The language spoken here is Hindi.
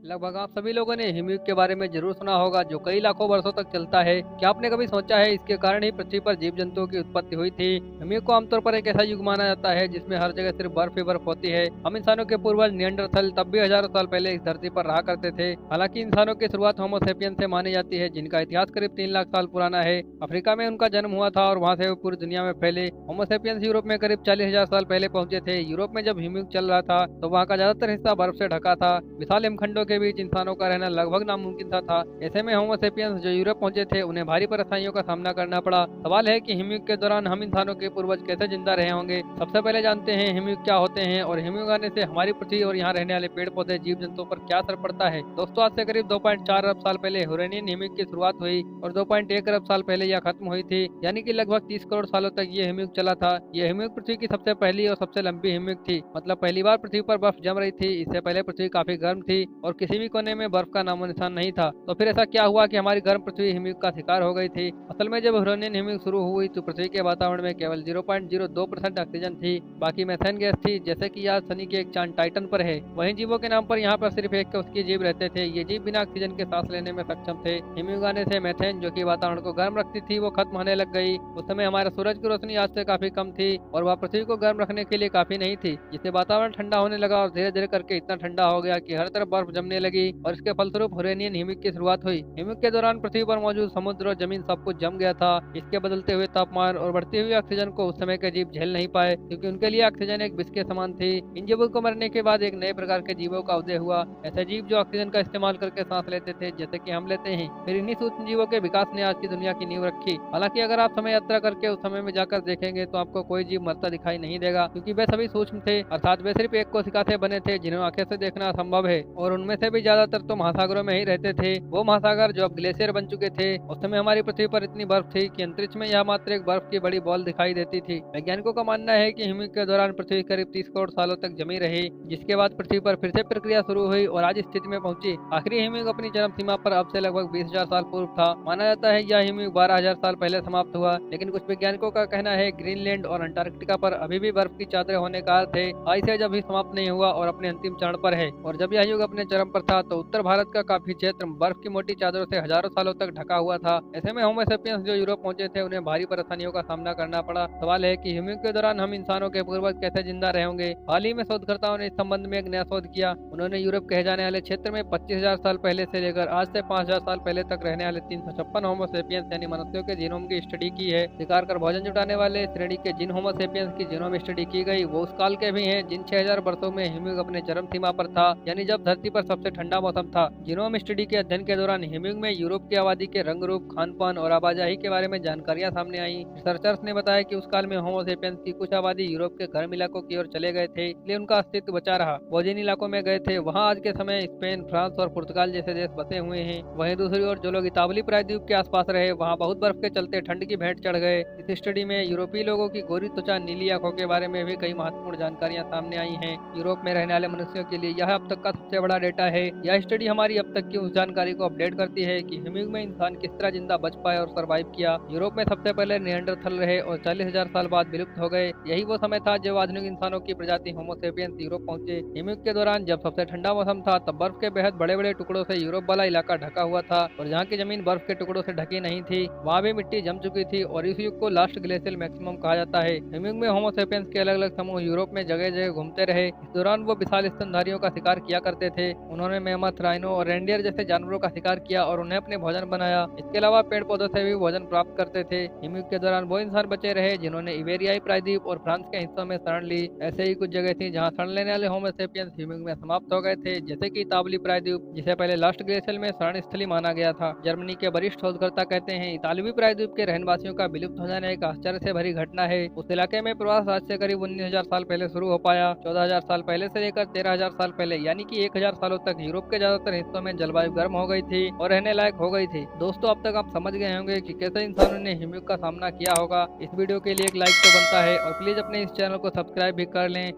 लगभग आप सभी लोगों ने हिमयुग के बारे में जरूर सुना होगा, जो कई लाखों वर्षों तक चलता है। क्या आपने कभी सोचा है इसके कारण ही पृथ्वी पर जीव जंतुओं की उत्पत्ति हुई थी? हिमयुग को आमतौर पर एक ऐसा युग माना जाता है जिसमें हर जगह सिर्फ बर्फ ही बर्फ होती है। हम इंसानों के पूर्वज निएंडरथल तब भी हजारों साल पहले इस धरती पर रहा करते थे। हालांकि इंसानों की शुरुआत होमो सेपियंस से मानी जाती है, जिनका इतिहास करीब 3 लाख साल पुराना है। अफ्रीका में उनका जन्म हुआ था और वहां से वो पूरी दुनिया में फैले। होमो सेपियंस यूरोप में करीब 40,000 साल पहले पहुंचे थे। यूरोप में जब हिमयुग चल रहा था तो वहाँ का ज्यादातर हिस्सा बर्फ से ढका था। विशाल हिमखंडों के बीच इंसानों का रहना लगभग नामुमकिन सा था। ऐसे में होमो सेपियंस जो यूरोप पहुंचे थे, उन्हें भारी परेशानियों का सामना करना पड़ा। सवाल है कि हिमयुग के दौरान हम इंसानों के पूर्वज कैसे जिंदा रहे होंगे। सबसे पहले जानते हैं हिमयुग क्या होते हैं और हिमयुग आने से हमारी पृथ्वी और यहाँ रहने वाले पेड़ पौधे जीव जंतुओं पर क्या असर पड़ता है। दोस्तों, आज से करीब 2.4 अरब साल पहले हुरैनियन हिमयुग की शुरुआत हुई और 2.1 अरब साल पहले यह खत्म हुई थी, यानी कि लगभग 30 करोड़ सालों तक ये हिमयुग चला था। यह हिमयुग पृथ्वी की सबसे पहली और सबसे लंबी हिमयुग थी। मतलब पहली बार पृथ्वी पर बर्फ जम रही थी। इससे पहले पृथ्वी काफी गर्म थी और किसी भी कोने में बर्फ का नामो निशान नहीं था। तो फिर ऐसा क्या हुआ कि हमारी गर्म पृथ्वी हिमयुग का शिकार हो गई थी? असल में जब हुरैनियन हिमयुग शुरू हुई तो पृथ्वी के वातावरण में केवल 0.02% ऑक्सीजन थी, बाकी मेथेन गैस थी, जैसे कि आज शनि के एक चांद टाइटन पर है। वहीं जीवों के नाम पर यहाँ पर सिर्फ एक उसके जीव रहते थे। ये जीव बिना ऑक्सीजन के सांस लेने में सक्षम थे। हिमयुग आने से मेथेन, जो कि वातावरण को गर्म रखती थी, वो खत्म होने लग गई। उस समय हमारे सूरज की रोशनी आज से काफी कम थी और वह पृथ्वी को गर्म रखने के लिए काफी नहीं थी, जिससे वातावरण ठंडा होने लगा और धीरे धीरे करके इतना ठंडा हो गया कि हर तरफ बर्फ जमने लगी और इसके फलस्वरूप हुरैनियन हिमयुग की शुरुआत हुई। हिमयुग के दौरान पृथ्वी पर मौजूद समुद्र और जमीन सब कुछ जम गया था। इसके बदलते हुए तापमान और बढ़ती हुई ऑक्सीजन को उस समय के जीव झेल नहीं पाए, क्योंकि उनके लिए ऑक्सीजन एक विष के समान थी। इन जीवों को मरने के बाद एक नए प्रकार के जीवों का उदय हुआ, ऐसे जीव जो ऑक्सीजन का इस्तेमाल करके सांस लेते थे, जैसे कि हम लेते हैं। फिर इन्हीं सूक्ष्म जीवों के विकास ने आज की दुनिया की नींव रखी। हालांकि अगर आप समय यात्रा करके उस समय में जाकर देखेंगे तो आपको कोई जीव मरता दिखाई नहीं देगा, क्योंकि वे सभी सूक्ष्म थे, अर्थात वे सिर्फ एक कोशिका से बने थे जिन्हें आंखें से देखना असंभव है। और उनमें से भी ज्यादातर तो महासागरों में ही रहते थे। वो महासागर जो अब ग्लेशियर बन चुके थे। उस समय हमारी पृथ्वी पर इतनी बर्फ थी कि अंतरिक्ष में यह मात्र एक बर्फ की बड़ी बॉल दिखाई देती थी। वैज्ञानिकों का मानना है कि हिमयुग के दौरान पृथ्वी करीब 30 करोड़ सालों तक जमी रही, जिसके बाद पृथ्वी पर फिर से प्रक्रिया शुरू हुई और आज स्थिति में पहुंची। आखिरी हिमयुग अपनी चरम सीमा पर अब से लगभग 20,000 साल पूर्व था। माना जाता है यह हिमयुग 12,000 साल पहले समाप्त हुआ, लेकिन कुछ वैज्ञानिकों का कहना है ग्रीनलैंड और अंटार्कटिका पर अभी भी बर्फ की चादरें होने का अर्थ है। इसे जब भी समाप्त नहीं हुआ और अपने अंतिम चरण पर है। और जब यह युग अपने चरम पर था तो उत्तर भारत का काफी क्षेत्र बर्फ की मोटी चादरों से हजारों सालों तक ढका हुआ था। ऐसे में होमो सेपियंस जो यूरोप पहुंचे थे, उन्हें भारी परेशानियों का सामना करना पड़ा। सवाल है कि हिमयुग के दौरान हम इंसानों के पूर्वज कैसे जिंदा रहे होंगे। हाल ही में शोधकर्ताओं ने इस संबंध में एक नया शोध किया। उन्होंने यूरोप कहे जाने वाले क्षेत्र में 25,000 साल पहले से लेकर आज से 5,000 साल पहले तक रहने वाले 356 होमो सेपियंस यानी मनुष्यों के जीनोम की स्टडी की है। शिकार कर भोजन जुटाने वाले श्रेणी के जिन होमो सेपियंस की जीनोम स्टडी की गई, वो उस काल के भी हैं जिन 6,000 वर्षों में हिमयुग अपने चरम सीमा पर था, यानी जब धरती पर सबसे ठंडा मौसम था। जीनोम स्टडी के अध्ययन के दौरान हिमयुग में यूरोप की आबादी के रंग रूप, खान पान और आवाजाही के बारे में जानकारियां सामने आई। रिसर्चर्स ने बताया कि उस काल में होमो सेपियंस की कुछ आबादी यूरोप के गर्म इलाकों की ओर चले गए थे, इसलिए उनका अस्तित्व बचा रहा। वो जिन इलाकों में गए थे वहाँ आज के समय स्पेन, फ्रांस और पुर्तगाल जैसे देश बसे हुए हैं। वहीं दूसरी ओर जो लोग इतावली प्रायद्वीप के आसपास रहे, वहाँ बहुत बर्फ के चलते ठंड की भेंट चढ़ गए। इस स्टडी में यूरोपीय लोगों की गोरी त्वचा, नीली आंखों के बारे में भी कई महत्वपूर्ण जानकारियां सामने आई हैं। यूरोप में रहने वाले मनुष्यों के लिए यह अब तक का सबसे बड़ा डेटा है। यह स्टडी हमारी अब तक की उस जानकारी को अपडेट करती है कि हिमयुग में इंसान किस तरह जिंदा बच पाए और सर्वाइव किया। यूरोप में सबसे पहले निएंडरथल रहे और 40,000 साल बाद विलुप्त हो गए। यही वो समय था जब आधुनिक इंसानों की प्रजाति होमो सेपियंस यूरोप पहुंचे। हिमयुग के दौरान जब सबसे ठंडा मौसम था, तब बर्फ के बेहद बड़े बड़े टुकड़ों से यूरोप वाला इलाका ढका हुआ था और जहाँ की जमीन बर्फ के टुकड़ों से ढकी नहीं थी, वहाँ भी मिट्टी जम चुकी थी और इस युग को लास्ट ग्लेशियल मैक्सिमम कहा जाता है। हिमयुग में होमो सेपियंस के अलग अलग समूह यूरोप में जगह जगह घूमते रहे। इस दौरान वो विशाल स्तनधारियों का शिकार किया करते थे। उन्होंने मेमथ, राइनो और रेंडियर जैसे जानवरों का शिकार किया और उन्हें अपने भोजन बनाया। इसके अलावा पेड़ पौधों से भी भोजन प्राप्त करते थे। हिमयुग के दौरान वो इंसान बचे रहे जिन्होंने इबेरियाई प्रायद्वीप और फ्रांस के हिस्सों में शरण ली। ऐसे ही कुछ जगह थी जहाँ शरण लेने वाले होमो सेपियंस हिमयुग में समाप्त हो गए थे, जैसे कि इतावली प्रायद्वीप, जिसे पहले लास्ट ग्लेशियल में शरण स्थली माना गया था। जर्मनी के वरिष्ठ शोधकर्ता कहते हैं इतालवी प्रायद्वीप के रहनवासियों का विलुप्त हो जाना एक आश्चर्य से भरी घटना है। उस इलाके में प्रवास आज से करीब 19,000 साल पहले शुरू हो पाया। 14,000 साल पहले से लेकर 13,000 साल पहले यानी कि 1,000 सालों तक यूरोप के ज्यादातर हिस्सों में जलवायु गर्म हो गई थी और रहने लायक हो गई थी। दोस्तों, अब तक आप समझ गए होंगे कि कैसे इंसानों ने हिमयुग का सामना किया होगा। इस वीडियो के लिए एक लाइक तो बनता है और प्लीज अपने इस चैनल को सब्सक्राइब भी कर लें